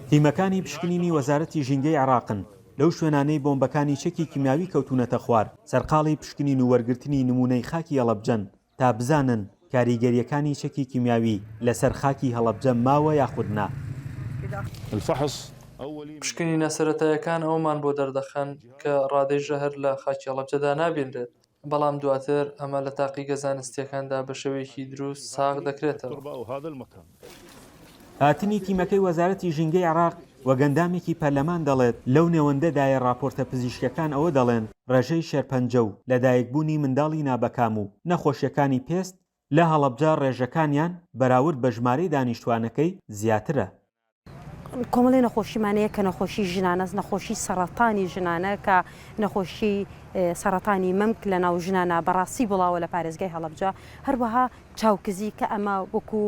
تیمەکانی پشکنینی وەزارەتی ژینگەی عێراقن لەو شوێنانەی بۆمبەکانی چەکی کیمیاوی کەوتونەتە خوار سەرقاڵی پشکنین و وەرگرتنی نمونەی خاکی هەڵەبجەن تا بزانن کاریگەریەکانی چەکی کیمیاوی لەسەر خاکی هەڵەبجە ماوە یاخودنا. پشکنینە سەرەتاییەکان ئەومان بۆ دەردەخەن کە ڕادەی ژەهر لە خاکی هەڵەبجەدا نابینرێت، بەڵام دواتر ئەمە لە تاقیگە زانستیەکاندا بە شێوەیەکی دروست ساغ دەکرێتەوە. هاتنی تیمەکەی وەزارەتی ژینگەی عێراق وە گەندامێکی پەرلەمان دەڵێت لەو نێوەندەدایە راپۆرتە پزیشکەکان ئەوە دەڵێن ڕێژەی شێرپەنجە و لەدایکبوونی منداڵی نابەکام و نەخۆشیەکانی پێست لە هەڵەبجە ڕێژەکانیان بەراورد بە ژمارەی دانیشتوانەکەی زیاترە. کۆمەڵی نەخۆشیمانەیە کە نەخۆشی ژنانە، نەخۆشی سەرەتانی ژنانە کە نەخۆشی سەرەتانی مەمک لە ناو ژنانە بەڕاستی بڵاوە لە پارێزگای هەڵەبجە، هەروەها چاوکزی کە ئەمە وەکو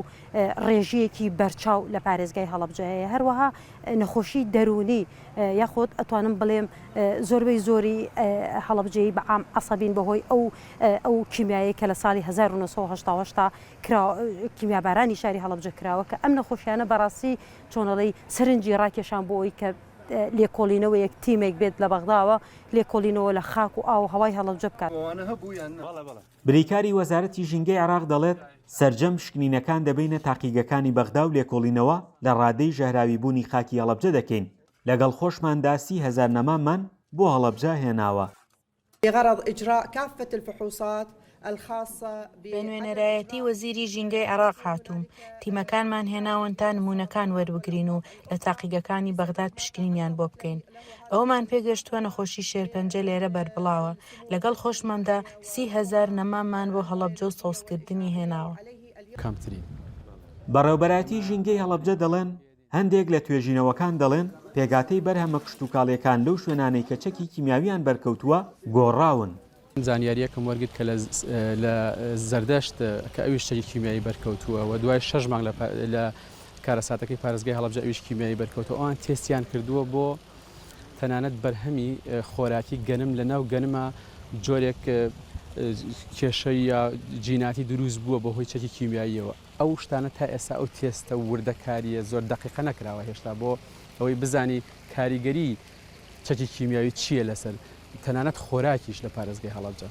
ڕێژەیەکی بەرچاو لە پارێزگای هەڵەبجە هەیە، هەروەها نەخۆشی دەرونی یاخۆت ئەتوانم بڵێم زۆربەی زۆری هەڵەبجەی بەعام عەسەبین بەهۆی ئەو کیمیایی کە لە ساڵی 1970 کیمیابارانی شاری هەڵەبجە کراوە کە ئەم نەخۆشیانە بەڕاستی چۆنەڵی سەرنجی ڕاکێشان بۆ ئەوی کە لێکۆڵینەوە یەک تیمێک بێت لە بەغداوە لێکۆڵینەوە لە خاک و ئاو هەوای هەڵەبجە بکات. بریکاری وەزارەتی ژینگەی عێراق دەڵێت سەرجەم شکنینەکان دەبینە تاقیگەکانی بەغدا و لێکۆڵینەوە لە ڕادەی ژەهراوی بوونی خاکی هەڵەبجە دەکەین لەگەڵ خۆشماندا 30,000 نەمامان بۆ هەڵەبجە هێناوە. بغرض إجراء كافة الفحوصات بە نوێنەرایەتی وەزیری ژینگەی عێراق هاتووم، تیمەکانمان هێناون تا نمونەکان وەربگرین و لە تاقیگەکانی بەغداد پشکنینیان بۆ بکەین. ئەومان پێگەشتووە نەخۆشی شێرپەنجە لێرە بەربڵاوە، لەگەڵ خۆشماندا 30,000 نەمامان بۆ هەڵەبجە و سەوزکردنی هێناوە. بەڕێوەبەرایەتی ژینگەی هەڵەبجە دەڵێن هەندێک لە توێژینەوەکان دەڵێن پێگاتەی بەرهەمە کشتوکاڵیەکان لەو شوێنانەی کە چەکی کیمیاویان بەرکەوتووە گۆڕاون. زانیاریەکەم وەرگرت کە لە زەردەشت کە ئەویش شتێکی کیمیایی بەرکەوتووە و دوای 6 مانگ لە کارەساتەکەی پارێزگای هەڵەبجە ئەویش کیمیایی بەرکەوتووە ئەوان تێستیان کردووە بۆ تەنانەت بەرهەمی خۆراکی گەنم لە ناو گەنمە جۆرێک کێشەی یا جیناتی دروست بووە بەهۆی چەکی کیمیاییەوە. ئەو شتانە تا ئێستا ئەو تێستە وردەکاریە زۆر دقیقە نەکراوە هێشتا بۆ ئەوەی بزانی کاریگەری چەکی کیمیاوی چییە لەسەر تەنانەت خۆراکیش لە پارێزگای هەڵەبجە.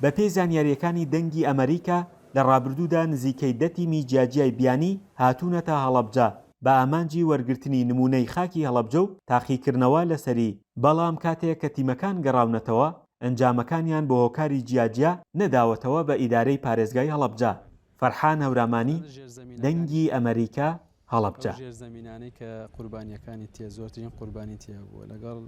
بە پێی زانیاریەکانی دەنگی ئەمریکا لە ڕابردوودا نزیکەی 10 تیمی جیاجیای بیانی هاتوونەتە هەڵەبجە بە ئامانجی وەرگرتنی نمونەی خاکی هەڵەبجە و تاقیکردنەوە لەسەری، بەڵام کاتێک کە تیمەکان گەڕاونەتەوە ئەنجامەکانیان بۆ هۆکاری جیاجیا نەداوەتەوە بە ئیدارەی پارێزگای هەڵەبجە. فەرحان هەورامانی، دەنگی ئەمریکا، هەڵەبجە. ژێرزەمینانەی کە قوربانیەکانی تێ زۆرترین قوربانی تێ بووە لەگەڵ